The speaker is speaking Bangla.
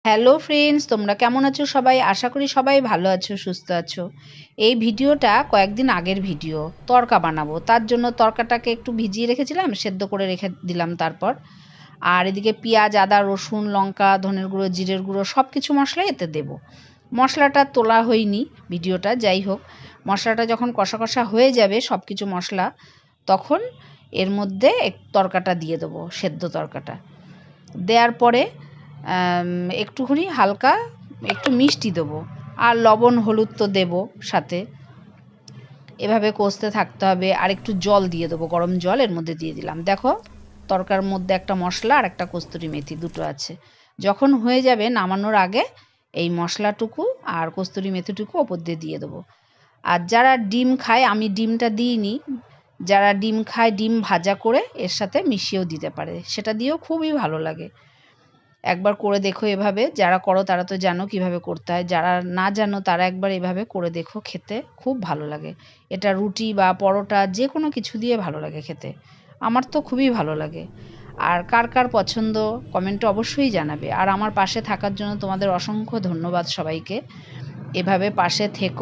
হ্যালো ফ্রেন্ডস, তোমরা কেমন আছো সবাই? আশা করি সবাই ভালো আছো, সুস্থ আছো। এই ভিডিওটা কয়েকদিন আগের ভিডিও। তড়কা বানাবো, তার জন্য তড়কাটাকে একটু ভিজিয়ে রেখেছিলাম, সেদ্ধ করে রেখে দিলাম। তারপর আর এদিকে পেঁয়াজ, আদা, রসুন, লঙ্কা, ধনের গুঁড়ো, জিরের গুঁড়ো সব কিছু মশলা এতে দেবো। মশলাটা তোলা হয়নি ভিডিওটা, যাই হোক। মশলাটা যখন কষা কষা হয়ে যাবে সব কিছু মশলা, তখন এর মধ্যে তড়কাটা দিয়ে দেবো, সেদ্ধ তড়কাটা দেওয়ার পরে একটুখানি হালকা একটু মিষ্টি দেবো, আর লবণ হলুদ তো দেবো সাথে। এভাবে কষতে থাকতে হবে। আর একটু জল দিয়ে দেবো, গরম জল এর মধ্যে দিয়ে দিলাম। দেখো, তরকার মধ্যে একটা মশলা আর একটা কস্তুরি মেথি দুটো আছে। যখন হয়ে যাবে নামানোর আগে এই মশলাটুকু আর কস্তুরি মেথিটুকু ওপর দিয়ে দেবো। আর যারা ডিম খায়, আমি ডিমটা দিইনি, যারা ডিম খায় ডিম ভাজা করে এর সাথে মিশিয়েও দিতে পারে, সেটা দিয়েও খুবই ভালো লাগে। একবার করে দেখো এভাবে, যারা করো তারা তো জানো কিভাবে করতে হয়, যারা না জানো তারা একবার এভাবে করে দেখো, খেতে খুব ভালো লাগে। এটা রুটি বা পরোটা যে কোনো কিছু দিয়ে ভালো লাগে খেতে। আমার তো খুবই ভালো লাগে। আর কার কার পছন্দ কমেন্টে অবশ্যই জানাবে। আর আমার পাশে থাকার জন্য তোমাদের অসংখ্য ধন্যবাদ সবাইকে। এভাবে পাশে থেকো।